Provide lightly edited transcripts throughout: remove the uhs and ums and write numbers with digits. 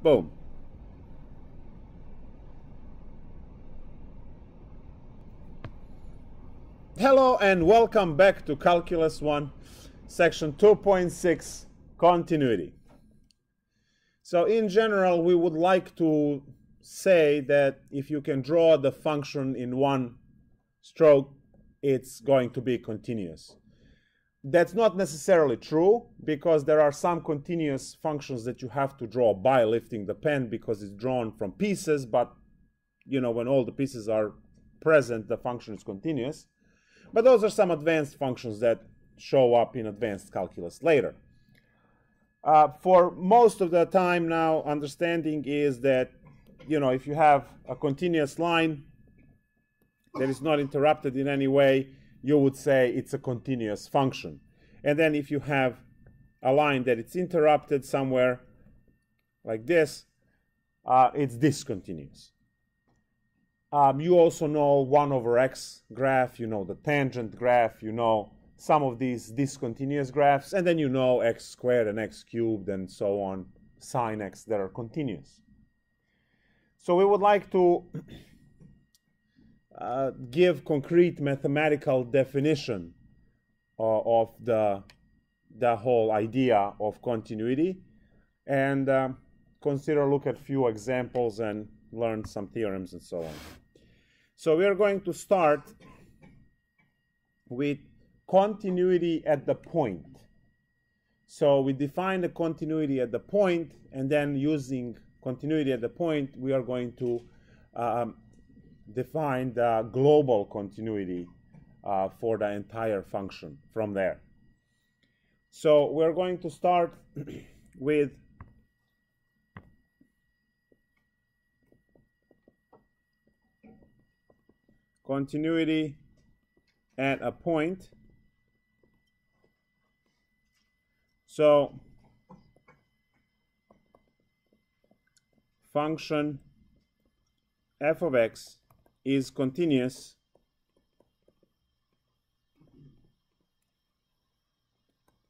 Boom. Hello and welcome back to Calculus 1, section 2.6, continuity. So in general, we would like to say that if you can draw the function in one stroke, it's going to be continuous. That's not necessarily true, because there are some continuous functions that you have to draw by lifting the pen because it's drawn from pieces, but you know, when all the pieces are present, the function is continuous. But those are some advanced functions that show up in advanced calculus later. For most of the time now, understanding is that, you know, if you have a continuous line that is not interrupted in any way, you would say it's a continuous function. And then if you have a line that it's interrupted somewhere like this, it's discontinuous. You also know 1 over x graph, you know the tangent graph, you know some of these discontinuous graphs, and then you know x squared and x cubed and so on, sine x, that are continuous. So we would like to give concrete mathematical definition of the whole idea of continuity, and look at a few examples and learn some theorems and so on. So we are going to start with continuity at the point. So we define the continuity at the point, and then using continuity at the point, we are going to define the global continuity for the entire function from there. So we're going to start with continuity at a point. So function f of x is continuous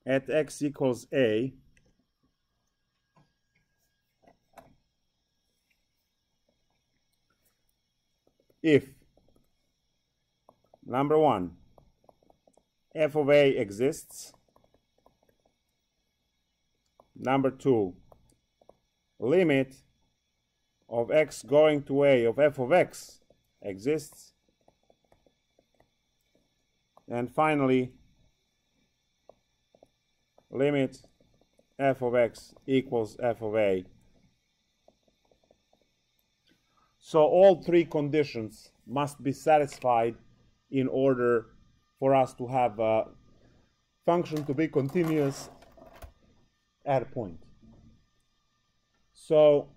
at x equals a if number 1, f of a exists. Number 2, limit of x going to a of f of x exists. And finally, limit f of x equals f of a. So all 3 conditions must be satisfied in order for us to have a function to be continuous at a point. So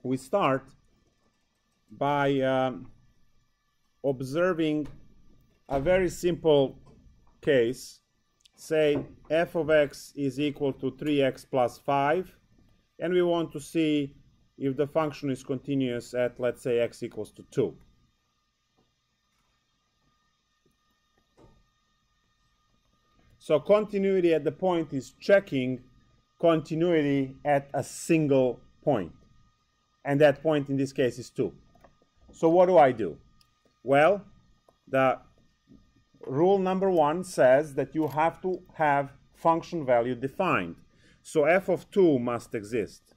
we start by observing a very simple case. Say f of x is equal to 3x plus 5, and we want to see if the function is continuous at, let's say, x equals to 2. So continuity at the point is checking continuity at a single point. And that point in this case is 2. So what do? Well, the rule number 1 says that you have to have function value defined. So f of 2 must exist.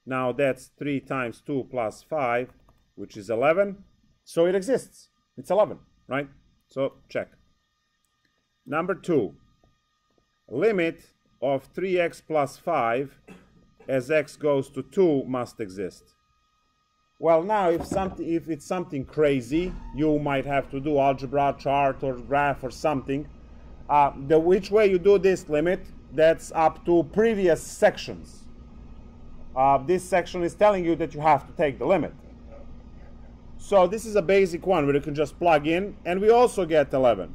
Now that's 3 times 2 plus 5, which is 11. So it exists. It's 11, right? So check. Number 2, limit of 3x plus 5 as x goes to 2 must exist. Well, now if it's something crazy, you might have to do algebra, chart, or graph or something. Which way you do this limit, that's up to previous sections. This section is telling you that you have to take the limit. So this is a basic one where you can just plug in, and we also get 11.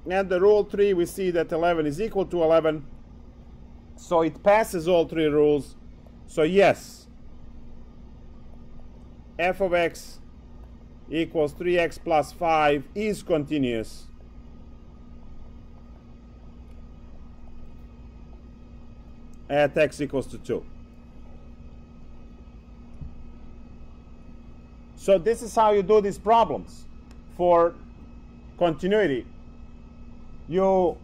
And the rule 3, we see that 11 is equal to 11. So it passes all 3 rules. So yes, f of x equals 3x plus 5 is continuous at x equals to 2. So this is how you do these problems for continuity. You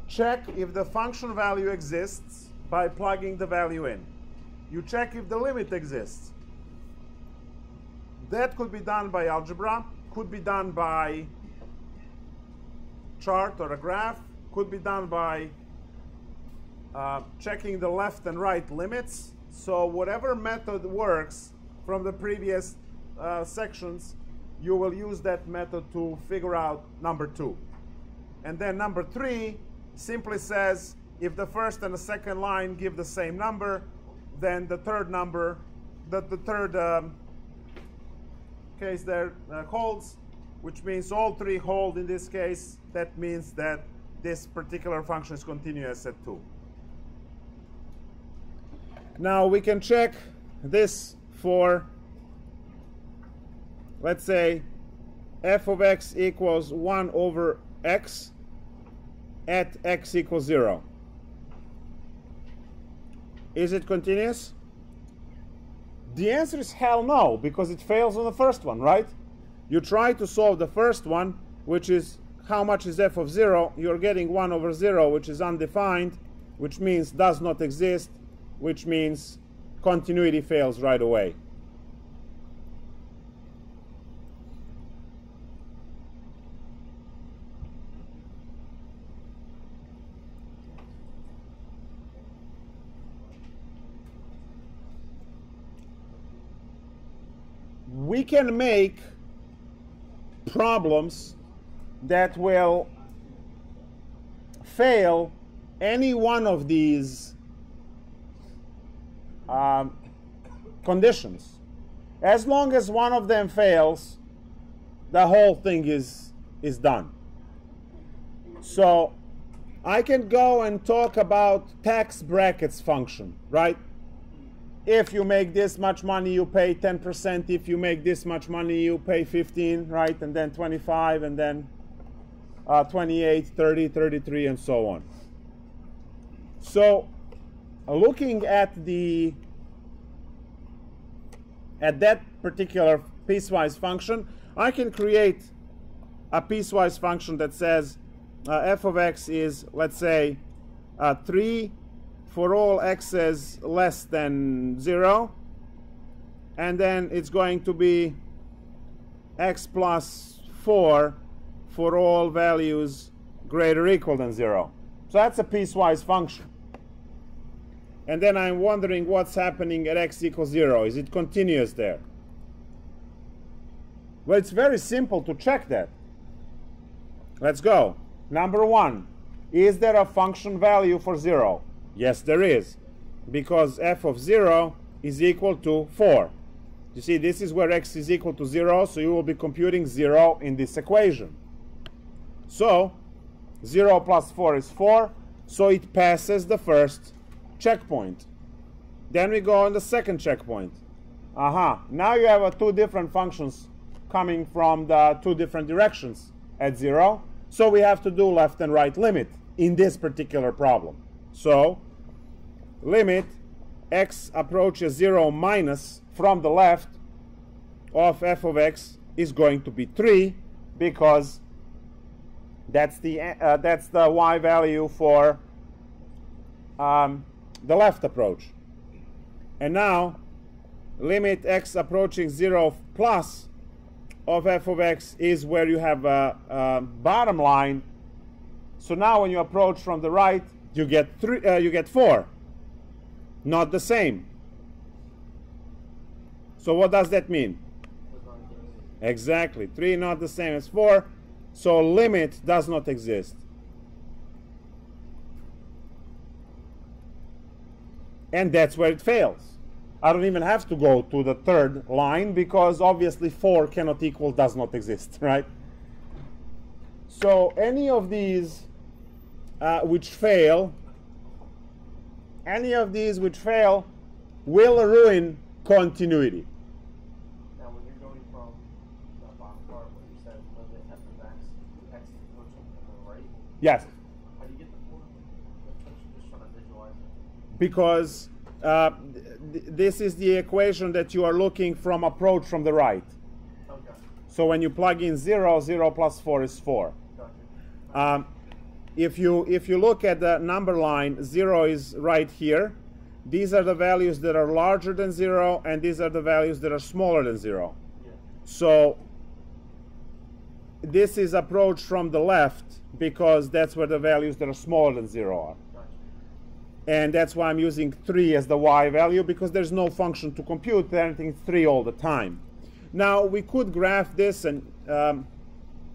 check if the function value exists by plugging the value in. You check if the limit exists. That could be done by algebra, could be done by chart or a graph, could be done by checking the left and right limits. So whatever method works from the previous sections, you will use that method to figure out number 2. And then number 3 simply says if the first and the second line give the same number, then the third number, the third case there holds, which means all 3 hold in this case. That means that this particular function is continuous at 2. Now we can check this for, let's say, f of x equals 1 over x at x equals 0. Is it continuous? The answer is hell no, because it fails on the first one, right? You try to solve the first one, which is how much is f of 0. You're getting 1 over 0, which is undefined, which means does not exist, which means continuity fails right away. We can make problems that will fail any one of these conditions. As long as one of them fails, the whole thing is done. So I can go and talk about tax brackets function, right? If you make this much money, you pay 10%. If you make this much money, you pay 15, right? And then 25, and then 28, 30, 33, and so on. So looking at that particular piecewise function, I can create a piecewise function that says f of x is, let's say, 3 for all x's less than 0, and then it's going to be x plus 4 for all values greater or equal than 0. So that's a piecewise function. And then I'm wondering what's happening at x equals 0. Is it continuous there? Well, it's very simple to check that. Let's go. Number 1, is there a function value for 0? Yes, there is, because f of 0 is equal to 4. You see, this is where x is equal to 0, so you will be computing 0 in this equation. So 0 plus 4 is 4, so it passes the first checkpoint. Then we go on the second checkpoint. Now you have 2 different functions coming from the 2 different directions at 0, so we have to do left and right limit in this particular problem. So limit x approaches 0 minus from the left of f of x is going to be 3, because that's the y value for the left approach. And now limit x approaching 0 plus of f of x is where you have a bottom line. So now when you approach from the right, you get 4, not the same. So what does that mean? Exactly, 3 not the same as 4, so limit does not exist. And that's where it fails. I don't even have to go to the third line, because obviously 4 cannot equal does not exist, right? So any of these which fail will ruin continuity. Now, when you're going from the bottom part where you said limit f of x approaching from the right, yes. how do you get the 4? Just trying to visualize it. because this is the equation that you are looking from approach from the right. Okay. So when you plug in 0, 0 plus 4 is 4. Gotcha. If you look at the number line, 0 is right here. These are the values that are larger than 0, and these are the values that are smaller than 0. Yeah. So this is approached from the left because that's where the values that are smaller than 0 are. Gotcha. And that's why I'm using 3 as the y value, because there's no function to compute anything 3 all the time. Now we could graph this, and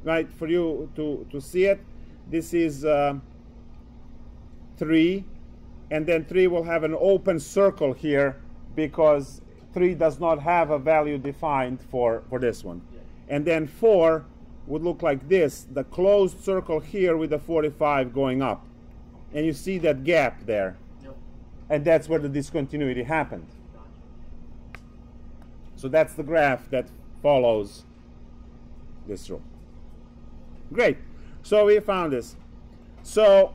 right, for you to see it, this is 3, and then 3 will have an open circle here because 3 does not have a value defined for this one. Yeah. And then 4 would look like this, the closed circle here with the 45 going up. And you see that gap there. Yep. And that's where the discontinuity happened. Gotcha. So that's the graph that follows this rule. Great. So we found this. So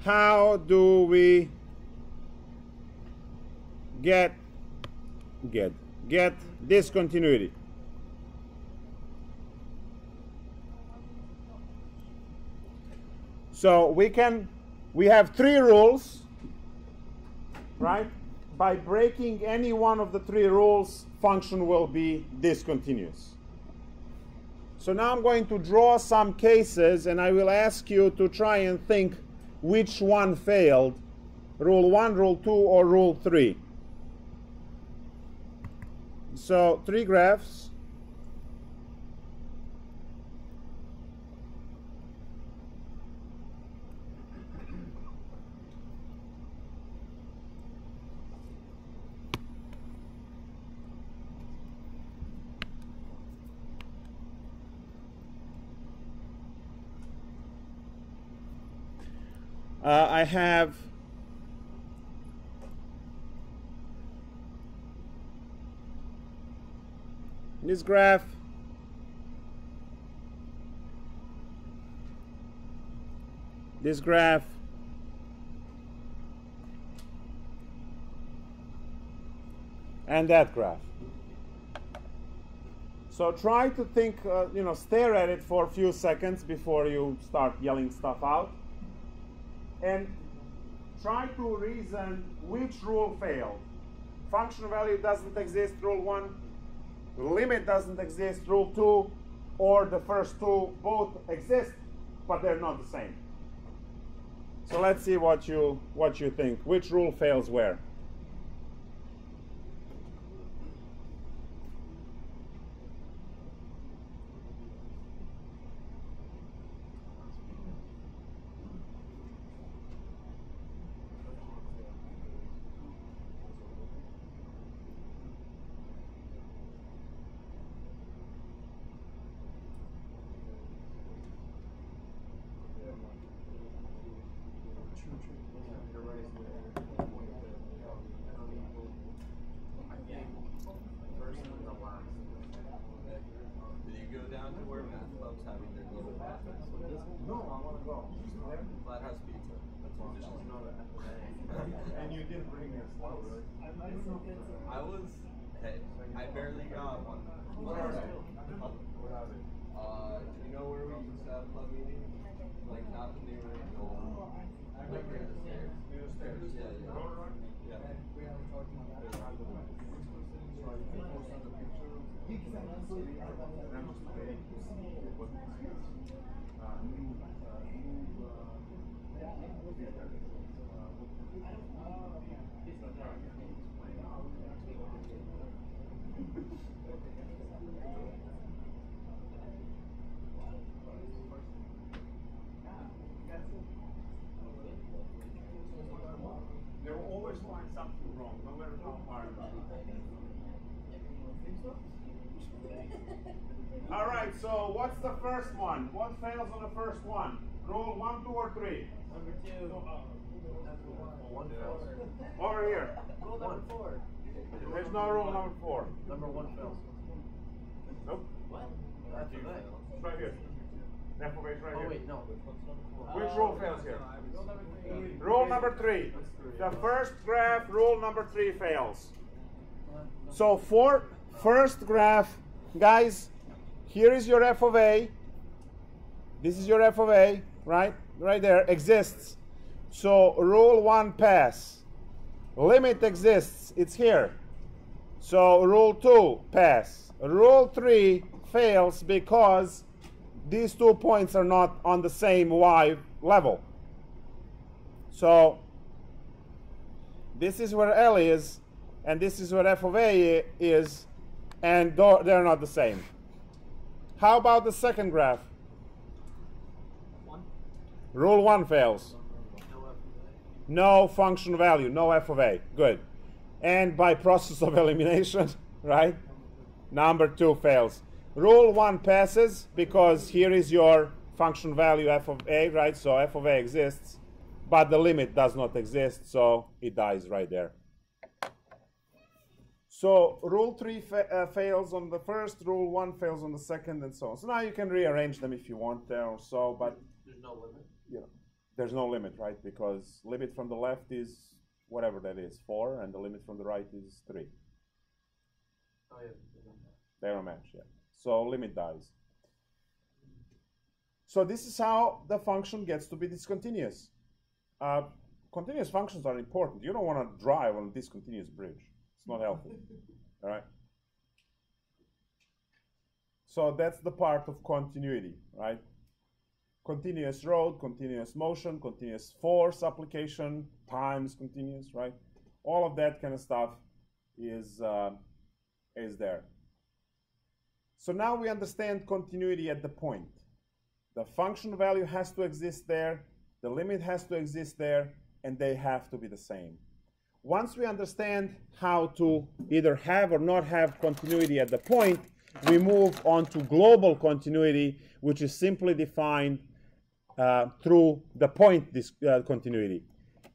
how do we get discontinuity? So we have 3 rules, right? By breaking any one of the 3 rules, function will be discontinuous. So now I'm going to draw some cases, and I will ask you to try and think which one failed, rule 1, rule 2, or rule 3. So 3 graphs. I have this graph, this graph, and that graph. So try to think, stare at it for a few seconds before you start yelling stuff out. And try to reason which rule failed. Function value doesn't exist, rule 1. Limit doesn't exist, rule 2. Or the first 2 both exist, but they're not the same. So let's see what you think. Which rule fails where? I barely got one. Do you know where we used to plug meetings? Like not the new like near the stairs. Yeah. They will always find something wrong, no matter how hard it is. All right, so what's the first one? What fails on the first one? Rule 1, 2, or 3? Number 2. One fails. Over here. Rule number 4. There's no rule number 4. Number 1 fails. Nope. What? That's right. It's right here. F of A is right Oh here. wait, no. What's number 4? Which rule fails here? Rule number 3. Rule number 3. The first graph, rule number 3 fails. So for first graph, guys, here is your F of A. This is your F of A, right? Right there, exists. So rule 1 pass. Limit exists, it's here. So rule 2 pass. Rule 3 fails because these 2 points are not on the same y level. So this is where L is, and this is where F of A is, and they're not the same. How about the second graph? Rule 1 fails. No function value, no F of A. Good. And by process of elimination, right? Number 2 fails. Rule 1 passes because here is your function value F of A, right? So F of A exists, but the limit does not exist, so it dies right there. So rule 3 fails on the first, rule 1 fails on the second, and so on. So now you can rearrange them if you want there or so, but There's no limit. you know, there's no limit, right? Because limit from the left is whatever that is, 4, and the limit from the right is 3. Oh yeah. They don't match, yeah. So limit dies. So this is how the function gets to be discontinuous. Continuous functions are important. You don't want to drive on a discontinuous bridge. It's not healthy, all right? So that's the part of continuity, right? Continuous road, continuous motion, continuous force application, time is continuous, right? All of that kind of stuff is there. So now we understand continuity at the point. The function value has to exist there, the limit has to exist there, and they have to be the same. Once we understand how to either have or not have continuity at the point, we move on to global continuity, which is simply defined through the point continuity.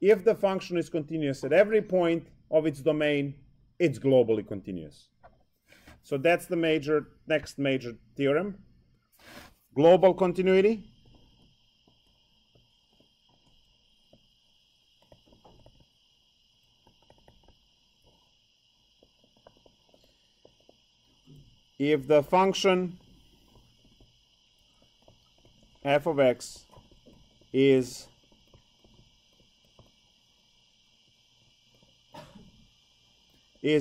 If the function is continuous at every point of its domain, it's globally continuous. So that's the next major theorem. Global continuity. If the function f of x is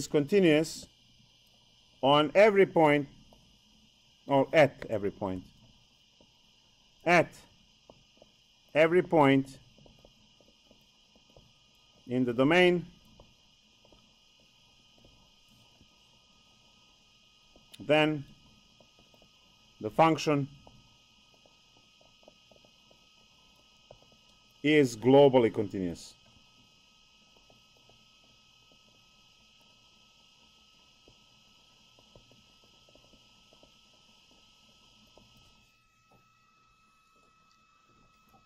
continuous on every point, or at every point, in the domain, then the function is globally continuous.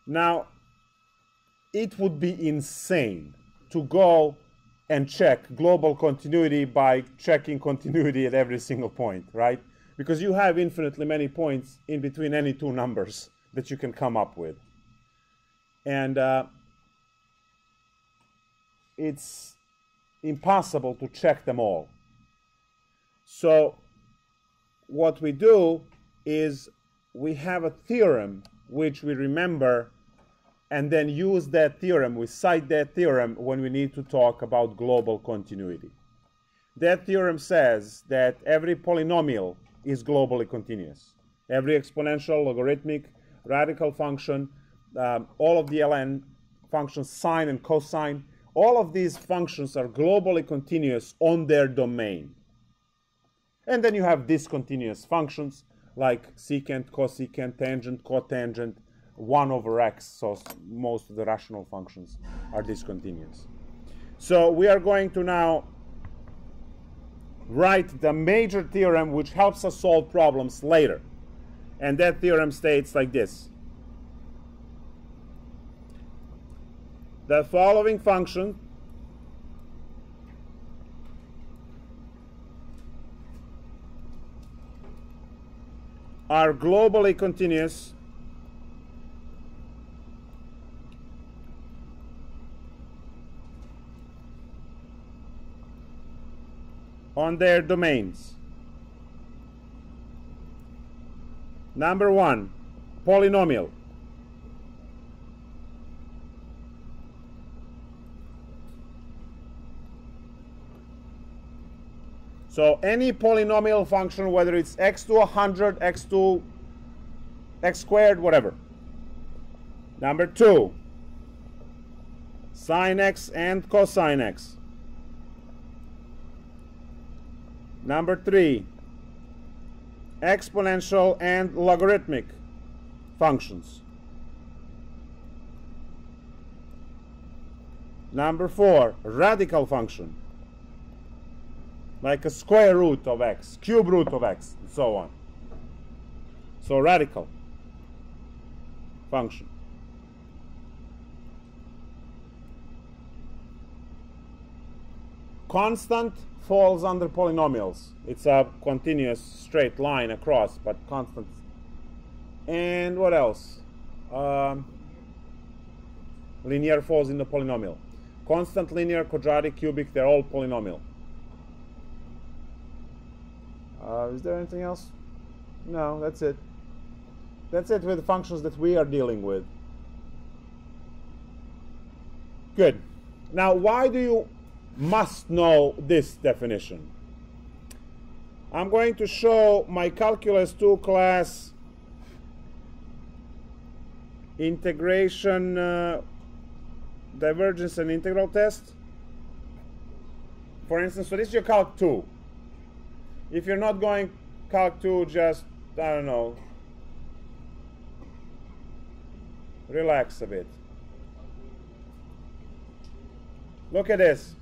Now, it would be insane to go and check global continuity by checking continuity at every single point, right? Because you have infinitely many points in between any two numbers that you can come up with. And it's impossible to check them all. So what we do is we have a theorem which we remember, and then use that theorem, we cite that theorem when we need to talk about global continuity. That theorem says that every polynomial is globally continuous. Every exponential, logarithmic, radical function, all of the ln functions, sine and cosine, all of these functions are globally continuous on their domain. And then you have discontinuous functions like secant, cosecant, tangent, cotangent, 1 over x, so most of the rational functions are discontinuous. So we are going to now write the major theorem which helps us solve problems later. And that theorem states like this. The following function are globally continuous on their domains. Number one, polynomial. So any polynomial function, whether it's x to 100, x to x squared, whatever. Number two, sine x and cosine x. Number three, exponential and logarithmic functions. Number four, radical function, like a square root of x, cube root of x, and so on. So radical function. Constant falls under polynomials. It's a continuous straight line across, but constant. And what else? Linear falls in the polynomial. Constant, linear, quadratic, cubic, they're all polynomial. Is there anything else? No, that's it. That's it with the functions that we are dealing with. Good. Now, why do you must know this definition? I'm going to show my Calculus 2 class integration, divergence and integral test. For instance, so this is your Calc 2. If you're not going Calc 2, just, I don't know, relax a bit. Look at this.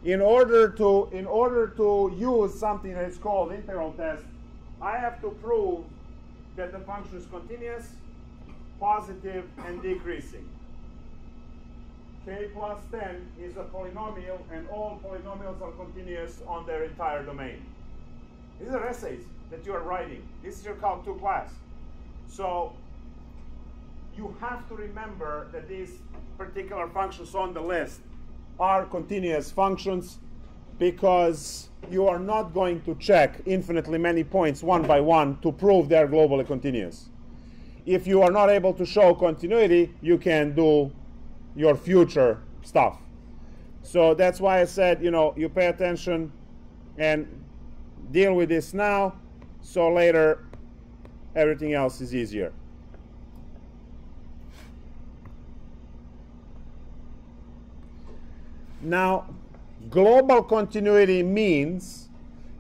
In order to use something that is called integral test, I have to prove that the function is continuous, positive, and decreasing. K plus 10 is a polynomial, and all polynomials are continuous on their entire domain. These are essays that you are writing. This is your Calc 2 class. So you have to remember that these particular functions on the list are continuous functions, because you are not going to check infinitely many points one by one to prove they are globally continuous. If you are not able to show continuity, you can do your future stuff. So that's why I said, you pay attention and deal with this now, so later everything else is easier. Now, global continuity means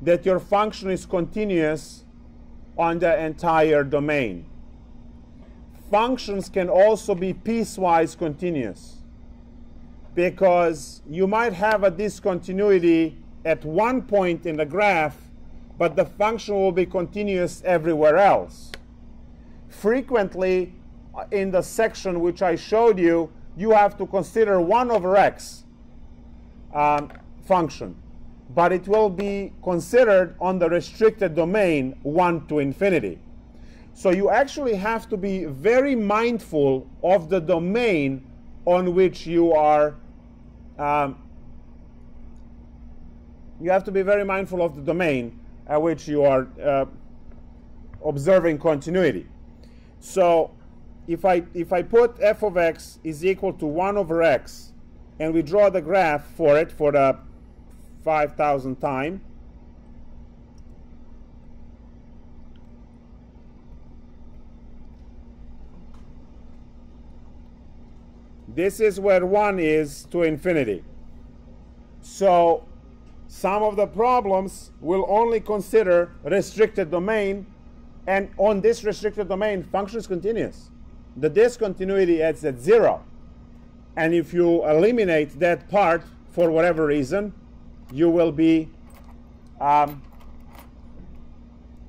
that your function is continuous on the entire domain. Functions can also be piecewise continuous, because you might have a discontinuity at one point in the graph, but the function will be continuous everywhere else. Frequently, in the section which I showed you, you have to consider 1 over x function, but it will be considered on the restricted domain 1 to infinity. So you actually have to be very mindful of the domain on which you are you have to be very mindful of the domain at which you are observing continuity. So if I put f of x is equal to 1 over x, and we draw the graph for it for the 5,000th time, this is where 1 is to infinity. So some of the problems will only consider restricted domain, and on this restricted domain, function is continuous. The discontinuity is at 0. And if you eliminate that part for whatever reason, you will be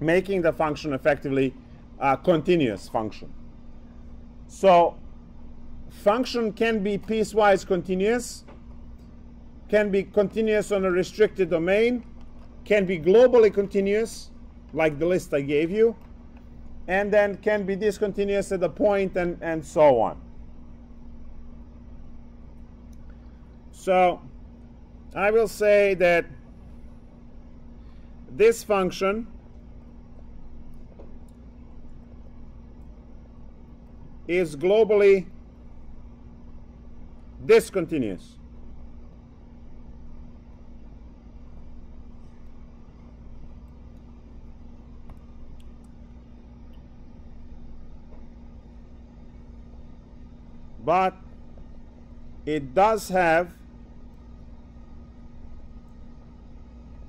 making the function effectively a continuous function. So function can be piecewise continuous, can be continuous on a restricted domain, can be globally continuous, like the list I gave you, and then can be discontinuous at a point, and so on. So I will say that this function is globally discontinuous. But it does have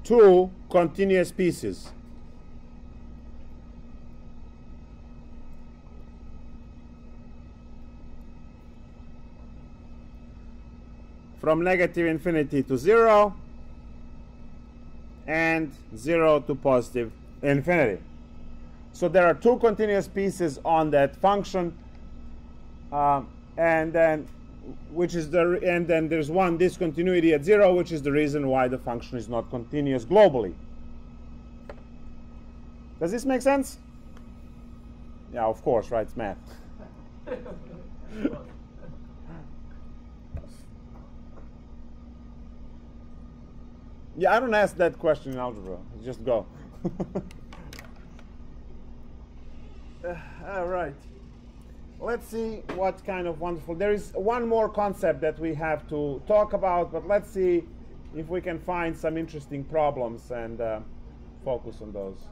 two continuous pieces. From negative infinity to 0 and 0 to positive infinity. So there are two continuous pieces on that function, and then there's one discontinuity at 0, which is the reason why the function is not continuous globally. Does this make sense? Yeah, of course, right? It's math. Yeah, I don't ask that question in algebra. Just go. All right. Let's see what kind of wonderful. There is one more concept that we have to talk about, but let's see if we can find some interesting problems and focus on those.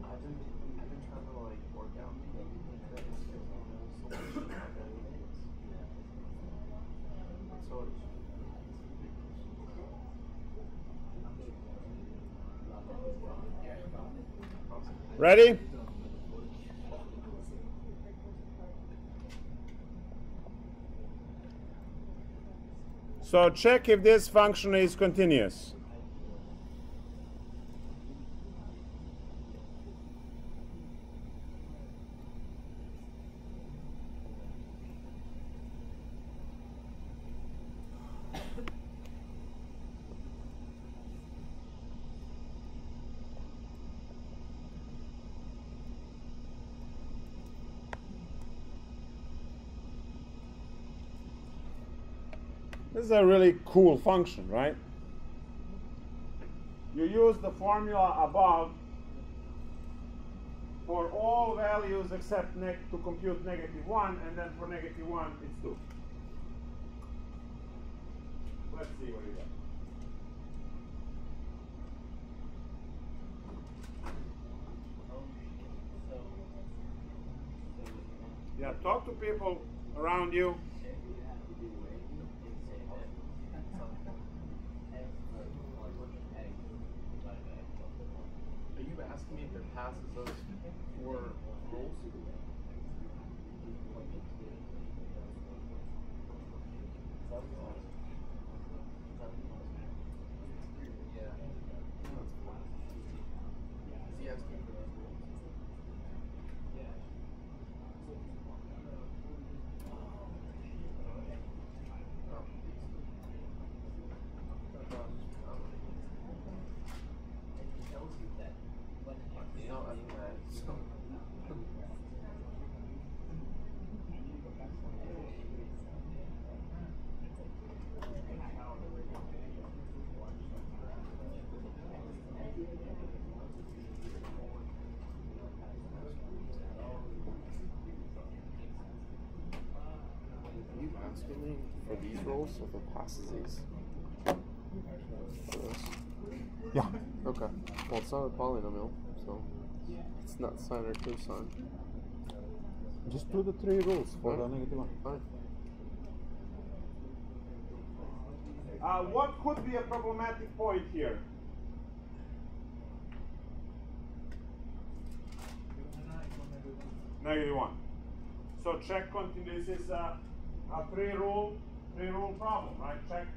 I've been trying to like work out Ready? So check if this function is continuous. This is a really cool function, right? You use the formula above for all values except to compute -1, and then for -1 it's 2. Let's see what you get. Yeah, talk to people around you. Are you asking me if it passes those 4 rules? Yeah. Is he asking for those rules? Are you asking me for these rolls if it passes these? Yeah. Okay. Well, it's not a polynomial, so it's not sine or cosine. Just do the 3 rules for the -1. Fine. What could be a problematic point here? -1. So check continuous. This is a 3-rule problem, right? Check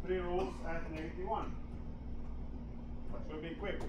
3 rules at -1. That should be quick.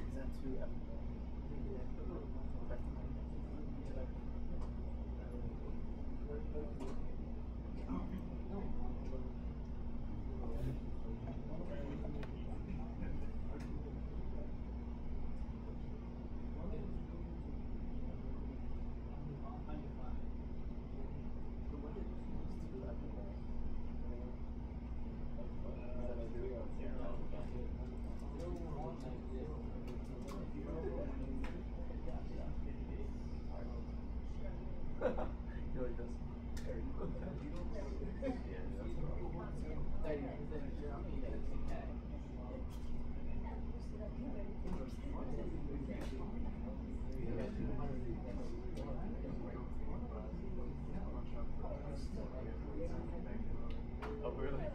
Oh, really?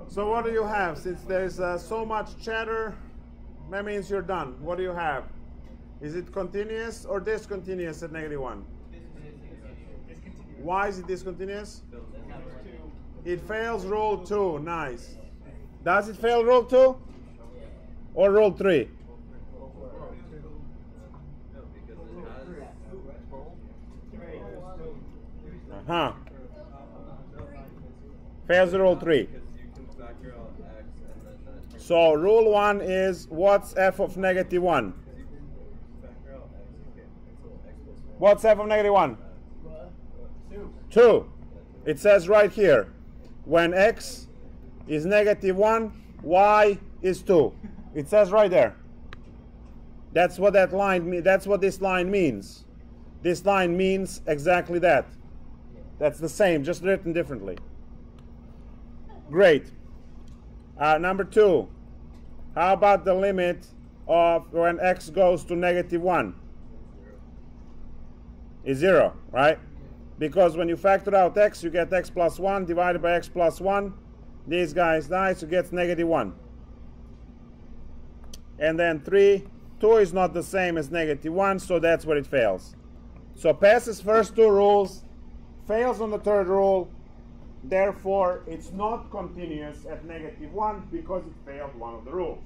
So what do you have? Since there's so much chatter, that means you're done. What do you have? Is it continuous or discontinuous at -1? Why is it discontinuous? It fails rule 2. Nice. Does it fail rule 2? Or rule 3? Uh-huh. Fails rule 3. So rule 1 is, what's f of -1? What's f of -1? 2. It says right here, when x is -1, y is 2. It says right there. That's what that line means. That's what this line means. This line means exactly that. That's the same, just written differently. Great. Number 2. How about the limit of when x goes to -1? Is 0, right? Because when you factor out x, you get x plus 1 divided by x plus 1. These guys die, so it gets -1. And then 3. 2 is not the same as -1, so that's where it fails. So passes first 2 rules, fails on the 3rd rule. Therefore, it's not continuous at -1 because it failed one of the rules.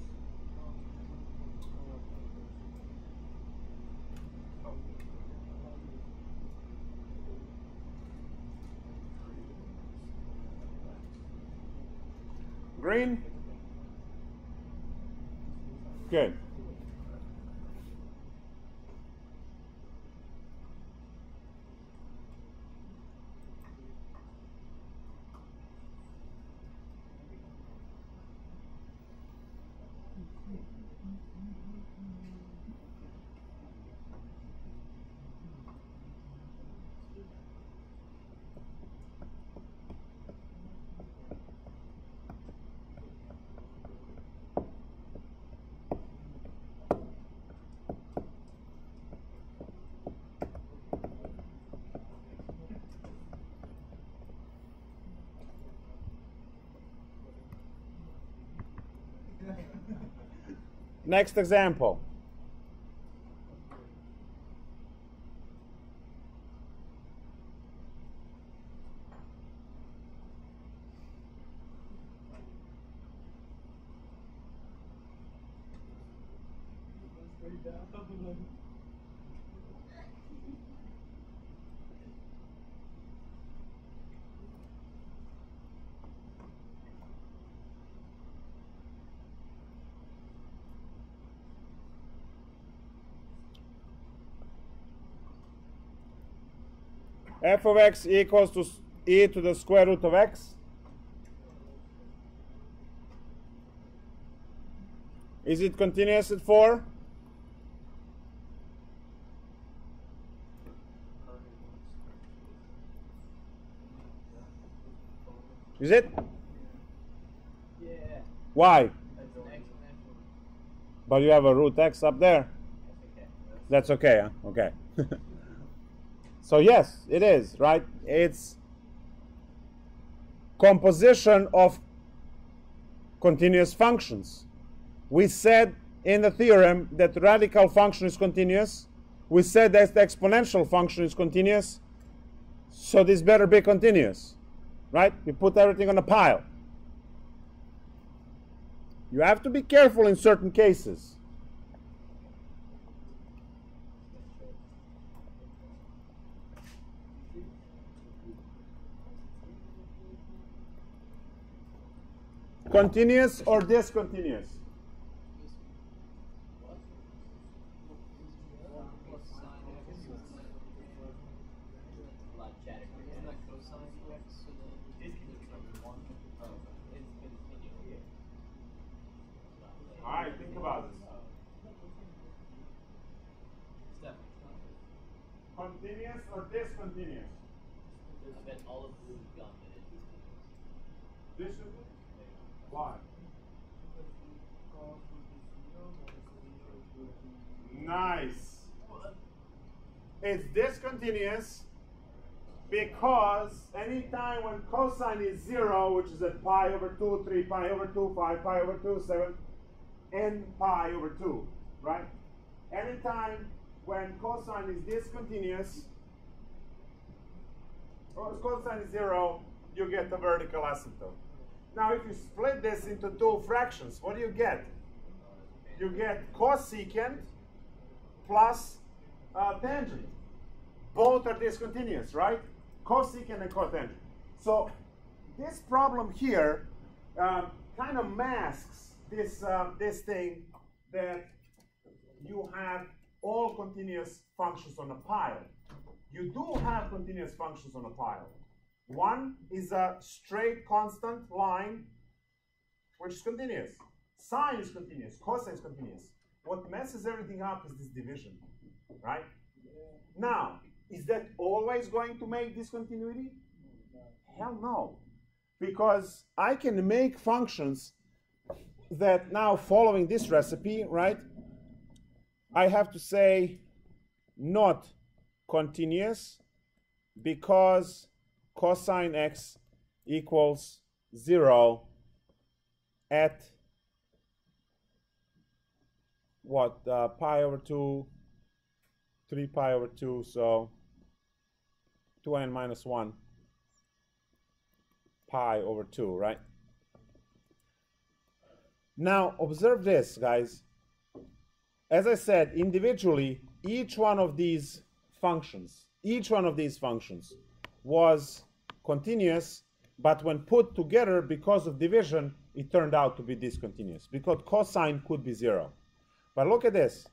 Green? Good. Next example. f of x equals to e to the square root of x. Is it continuous at 4? Is it? Yeah. Why? That's an exponential. But you have a root x up there. That's okay. That's okay, huh? Okay. So yes, it is, right? It's composition of continuous functions. We said in the theorem that radical function is continuous. We said that the exponential function is continuous. So this better be continuous, right? We put everything on a pile. You have to be careful in certain cases. Continuous or discontinuous? All right, think about this. Continuous or discontinuous? Discontinuous? Why? Nice. It's discontinuous because anytime when cosine is 0, which is at pi over 2, 3 pi over 2, 5 pi over 2, 7, n pi over 2, right? Anytime when cosine is discontinuous, or cosine is 0, you get the vertical asymptote. Now, if you split this into two fractions, what do you get? You get cosecant plus tangent. Both are discontinuous, right? Cosecant and cotangent. So this problem here kind of masks this thing that you have all continuous functions on a pile. You do have continuous functions on a pile. One is a straight constant line, which is continuous. Sine is continuous, cosine is continuous. What messes everything up is this division, right? Now, is that always going to make discontinuity? Hell no. Because I can make functions that now following this recipe, right? I have to say not continuous because cosine x equals 0 at what? Pi over 2, 3 pi over 2, so 2n minus 1 pi over 2, right? Now, observe this, guys. As I said, individually, each one of these functions was continuous, but when put together because of division, it turned out to be discontinuous because cosine could be 0. But look at this.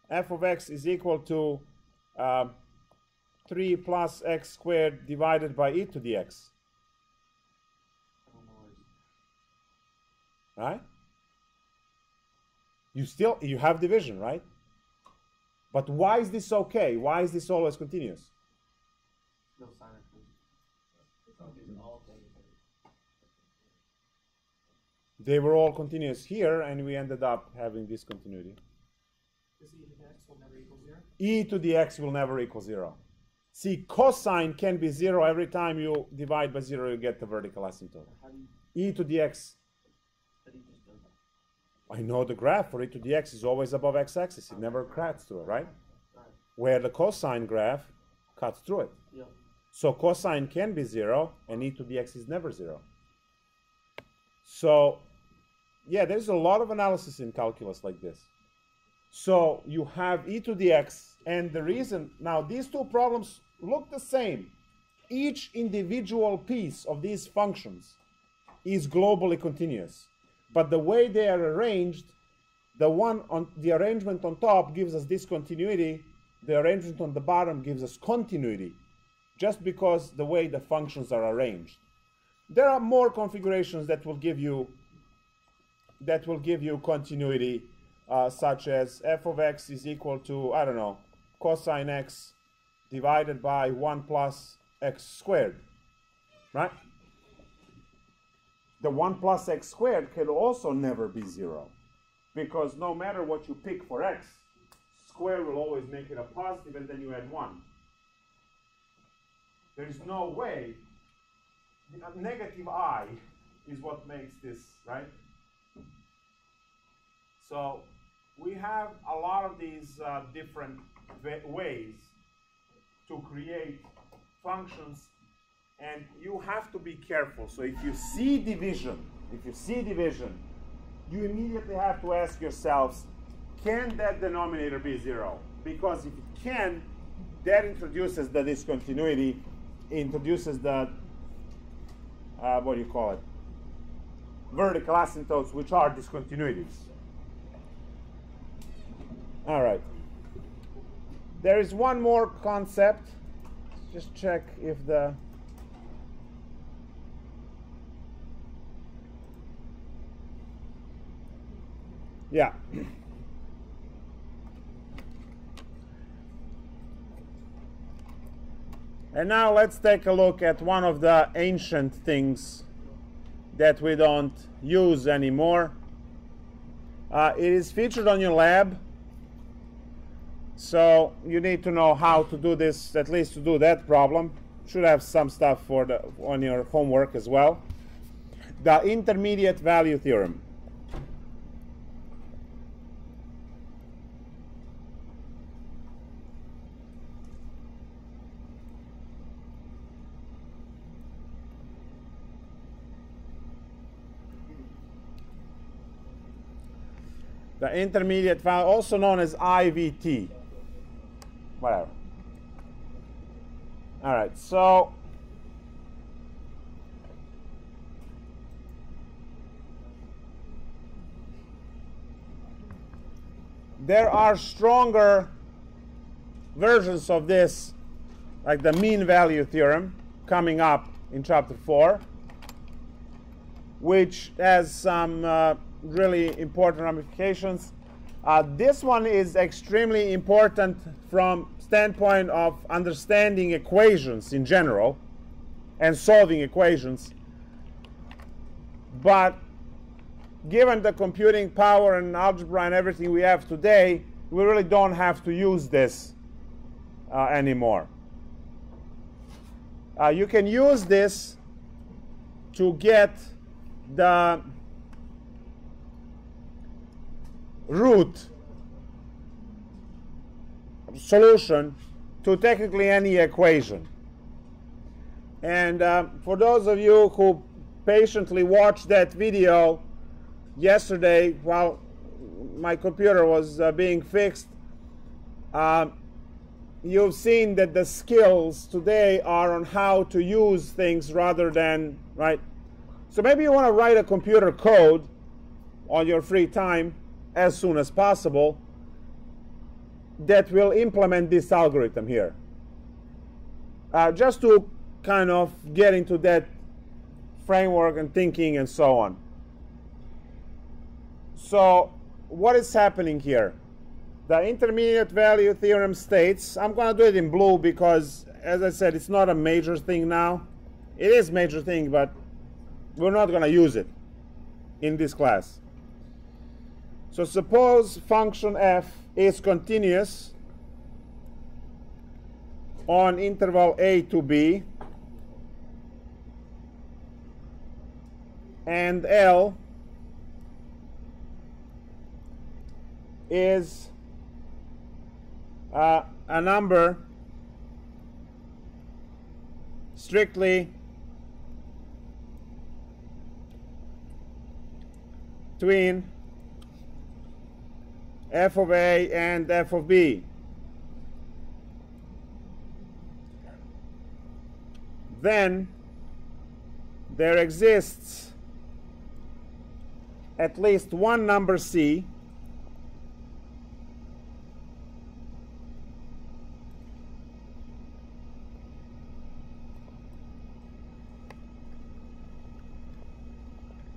F of x is equal to 3 plus x squared divided by e to the x. Right? You have division, right? But why is this okay? Why is this always continuous? No sign of They were all continuous here, and we ended up having discontinuity. Because e to the x will never equal 0? E to the x will never equal 0. See, cosine can be 0 every time you divide by 0, you get the vertical asymptote. E to the x. I know the graph for e to the x is always above x-axis. It never cuts through it, right? Where the cosine graph cuts through it. Yeah. So cosine can be 0, and e to the x is never 0. So, yeah, there's a lot of analysis in calculus like this. So you have e to the x, and the reason, now these two problems look the same. Each individual piece of these functions is globally continuous. But the way they are arranged, the arrangement on top gives us discontinuity, the arrangement on the bottom gives us continuity. just because the way the functions are arranged. There are more configurations that will give you continuity, such as f of x is equal to, I don't know, cosine x divided by 1 plus x squared, right? The 1 plus x squared can also never be 0, because no matter what you pick for x, square will always make it a positive, and then you add 1. There is no way. Negative I is what makes this, right? So we have a lot of these different ways to create functions, and you have to be careful. So if you see division, you immediately have to ask yourselves, can that denominator be 0? Because if it can, that introduces the discontinuity, introduces the what do you call it? Vertical asymptotes, which are discontinuities. All right. There is one more concept. Just check if the yeah. And now let's take a look at one of the ancient things that we don't use anymore. It is featured on your lab, so you need to know how to do this, at least to do that problem. Should have some stuff for on your homework as well. The intermediate value theorem. The intermediate value, also known as IVT. Whatever. All right, so there are stronger versions of this, like the mean value theorem, coming up in chapter 4, which has some really important ramifications. This one is extremely important from standpoint of understanding equations in general and solving equations. But given the computing power and algebra and everything we have today, we really don't have to use this anymore. You can use this to get the root solution to technically any equation. And for those of you who patiently watched that video yesterday while my computer was being fixed, you've seen that the skills today are on how to use things rather than, right? So maybe you want to write a computer code on your free time as soon as possible that will implement this algorithm here. Just to kind of get into that framework and thinking and so on. So what is happening here? The intermediate value theorem states, I'm going to do it in blue because, as I said, it's not a major thing now. It is a major thing, but we're not going to use it in this class. So suppose function f is continuous on interval a to b, and L is a number strictly between f of a and f of b. Then there exists at least one number c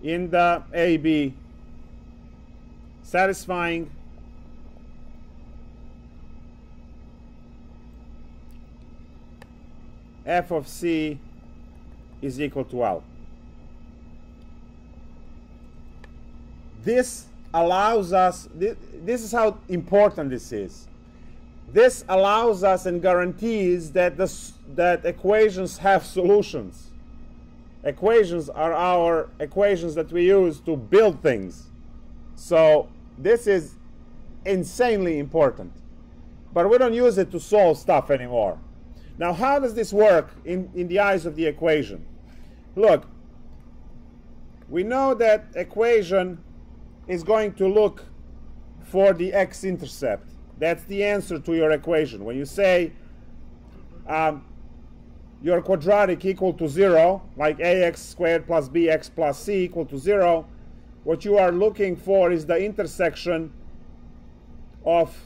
in the AB satisfying f of c is equal to L. This allows us, this is how important this is. This allows us and guarantees that that equations have solutions. Equations are our equations that we use to build things. So this is insanely important. But we don't use it to solve stuff anymore. Now, how does this work in the eyes of the equation? Look, we know that equation is going to look for the x-intercept. That's the answer to your equation. When you say your quadratic equal to 0, like ax squared plus bx plus c equal to 0, what you are looking for is the intersection of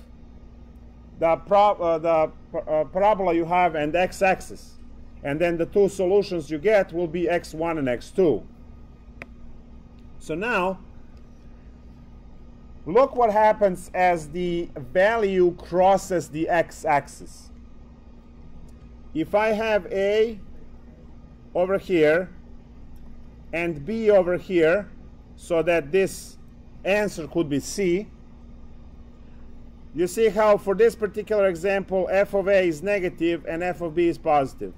the parabola you have and x-axis. And then the two solutions you get will be x1 and x2. So now, look what happens as the value crosses the x-axis. If I have A over here and B over here, so that this answer could be C, you see how for this particular example f of A is negative and f of B is positive.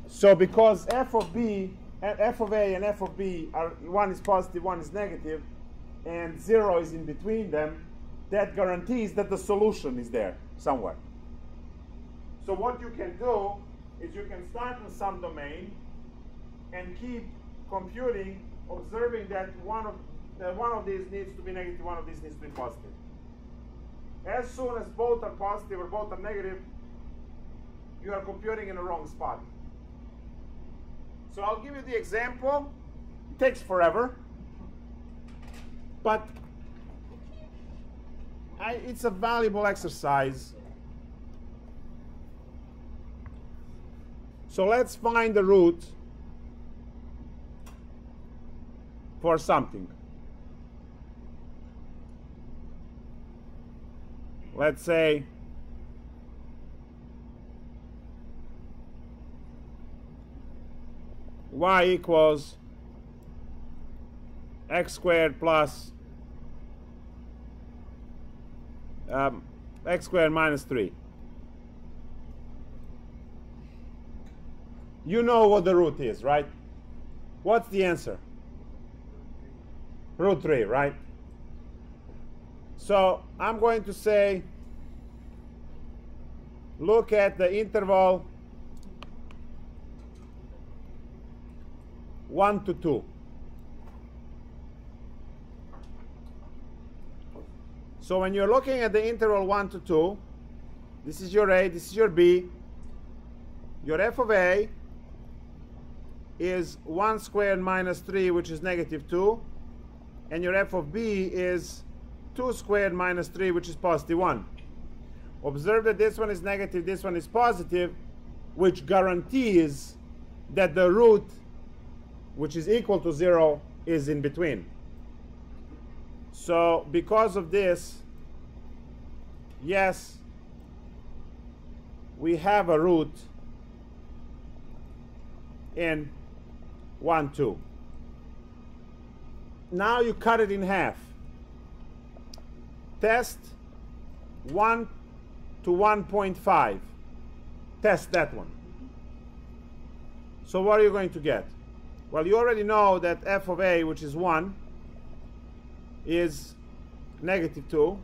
So because f of A and f of B are, one is positive, one is negative, and 0 is in between them, that guarantees that the solution is there somewhere. So what you can do is you can start in some domain and keep computing, observing that one of these needs to be negative, one of these needs to be positive. As soon as both are positive or both are negative, you are computing in the wrong spot. So I'll give you the example. It takes forever, but it's a valuable exercise. So let's find the root for something. Let's say y equals x squared plus x squared minus 3. You know what the root is, right? What's the answer? Root 3, right? So I'm going to say, look at the interval 1 to 2. So when you're looking at the interval 1 to 2, this is your A, this is your B. Your f of A is 1 squared minus 3, which is negative 2. And your f of B is 2 squared minus 3, which is positive 1. Observe that this one is negative, this one is positive, which guarantees that the root, which is equal to 0, is in between. So because of this, yes, we have a root in 1, 2. Now you cut it in half. Test 1 to 1.5. Test that one. So what are you going to get? Well, you already know that f of A, which is 1, is negative 2.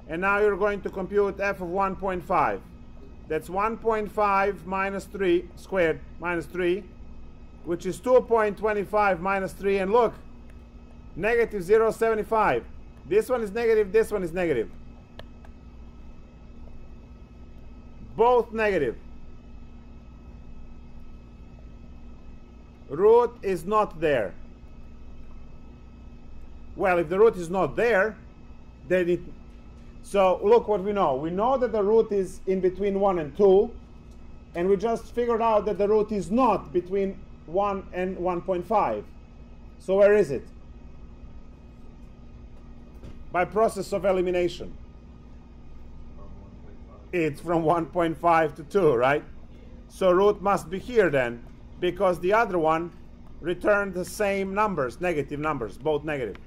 And now you're going to compute f of 1.5. That's 1.5 minus 3 squared minus 3, which is 2.25 minus 3. And look, negative 0.75. This one is negative, this one is negative. Both negative. Root is not there. Well, if the root is not there, then it... So look what we know. We know that the root is in between 1 and 2, and we just figured out that the root is not between 1 and 1.5. So where is it? By process of elimination. It's from 1.5 to 2, right? So root must be here then, because the other one returned the same numbers, negative numbers, both negative.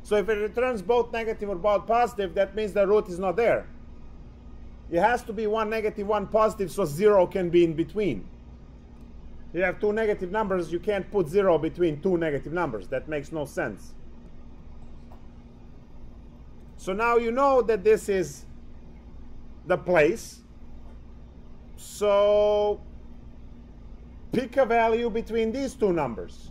So if it returns both negative or both positive, that means the root is not there. It has to be one negative, one positive, so 0 can be in between. You have two negative numbers, you can't put 0 between two negative numbers. That makes no sense. So now you know that this is the place. So pick a value between these two numbers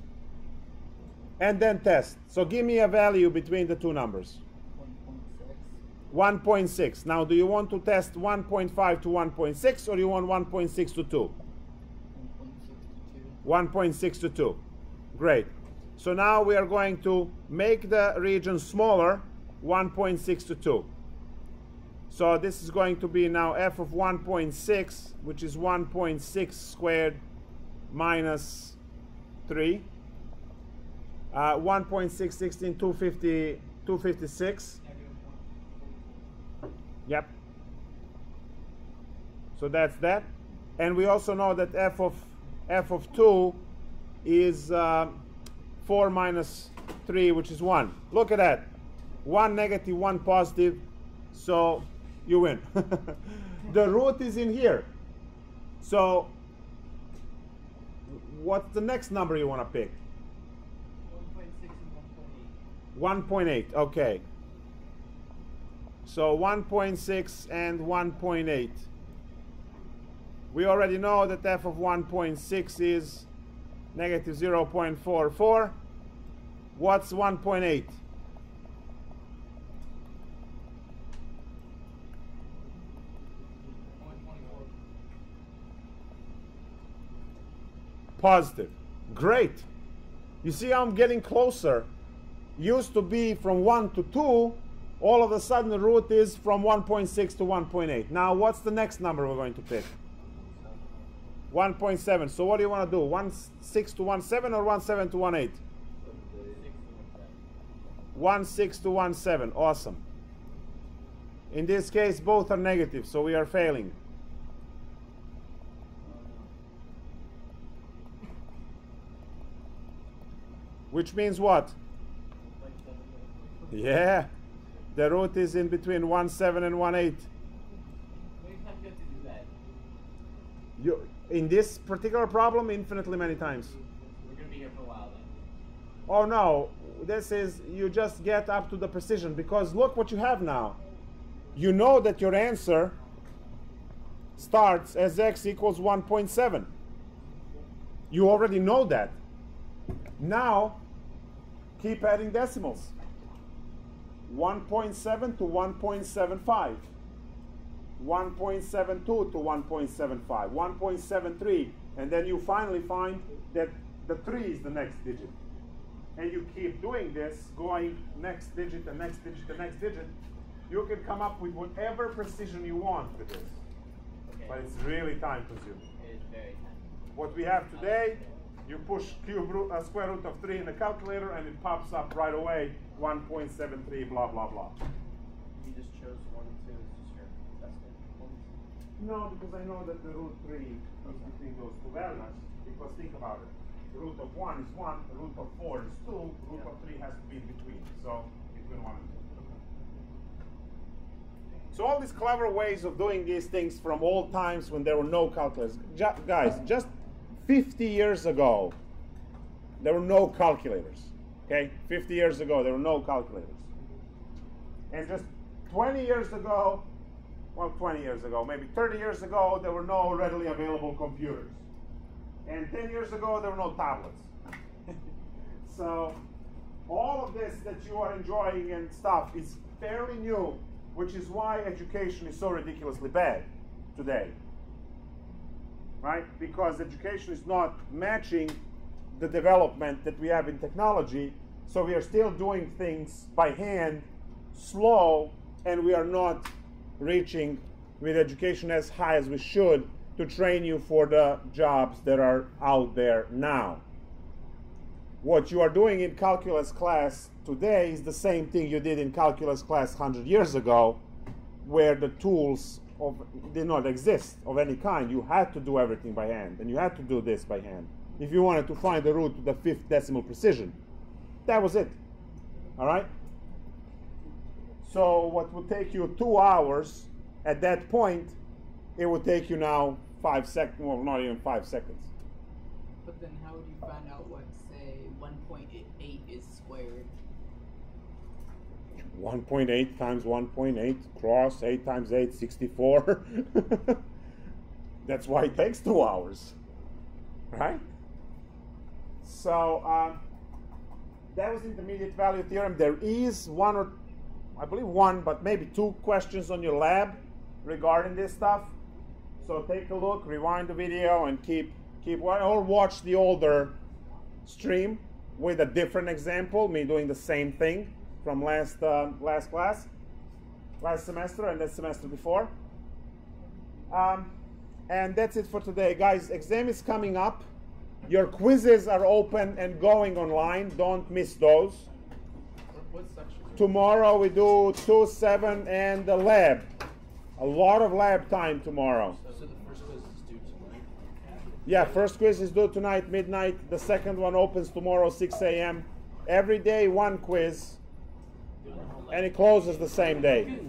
and then test. So give me a value between the two numbers. 1.6. Now do you want to test 1.5 to 1.6 or you want 1.6 to 2? 1.6 to 2. Great. So now we are going to make the region smaller, 1.6 to 2. So this is going to be now f of 1.6, which is 1.6 squared minus 3. 1.6, 16, 250, 256. Yep. So that's that. And we also know that f of 2 is 4 minus 3, which is 1. Look at that. 1 negative, 1 positive. So you win. The root is in here. So what's the next number you want to pick? 1.6 and 1.8. 1.8. Okay. So 1.6 and 1.8. We already know that f of 1.6 is negative 0.44. What's 1.8? Positive. Great. You see how I'm getting closer. Used to be from 1 to 2. All of a sudden the root is from 1.6 to 1.8. Now what's the next number we're going to pick? 1.7. So what do you want to do? 1.6 to 1.7 or 1.7 to 1.8? 1.6 to 1.7. Awesome. In this case both are negative, so we are failing. Which means what? Yeah. The root is in between 1.7 and 1.8. You, in this particular problem, infinitely many times. We're going to be here for a while then. Oh no, this is, you just get up to the precision, because look what you have now. You know that your answer starts as x equals 1.7. You already know that. Now, keep adding decimals. 1.7 to 1.75. 1.72 to 1.75. 1.73. And then you finally find that the 3 is the next digit. And you keep doing this, going next digit, the next digit, the next digit. You can come up with whatever precision you want with this. Okay. But it's really time consuming. It is very time. What we have today, you push square root of 3 in the calculator and it pops up right away, 1.73, blah, blah, blah. You just chose 1 and 2 as just your estimate. No, because I know that the root 3 is between those two values. Because think about it. The root of 1 is 1, the root of 4 is 2, root of 3 has to be in between. So between 1 and 2. So all these clever ways of doing these things from old times when there were no calculators. Guys, just 50 years ago, there were no calculators. Okay? 50 years ago, there were no calculators. And just 20 years ago, well, 20 years ago, maybe 30 years ago, there were no readily available computers. And 10 years ago, there were no tablets. So all of this that you are enjoying and stuff is fairly new, which is why education is so ridiculously bad today. Right? Because education is not matching the development that we have in technology, so we are still doing things by hand, slow, and we are not reaching with education as high as we should to train you for the jobs that are out there now. what you are doing in calculus class today is the same thing you did in calculus class 100 years ago, where the tools did not exist of any kind. You had to do everything by hand, and you had to do this by hand if you wanted to find the root to the 5th decimal precision. That was it. All right? So what would take you 2 hours, at that point, it would take you now 5 seconds, well, not even 5 seconds. But then how would you find out what, say, 1.8 is squared? 1.8 times 1.8 cross 8 times 8, 64. That's why it takes 2 hours, right? So that was intermediate value theorem. There is one or, I believe one, but maybe 2 questions on your lab regarding this stuff. So take a look, rewind the video, and keep or watch the older stream with a different example, me doing the same thing from last class, last semester, and that semester before. And that's it for today, guys. Exam is coming up. Your quizzes are open and going online. Don't miss those. What section? Tomorrow we do 2, 7, and the lab. A lot of lab time tomorrow. So the first quiz is due tonight? Yeah, first quiz is due tonight, midnight. The second one opens tomorrow, 6 a.m. Every day, one quiz. And it closes the same day.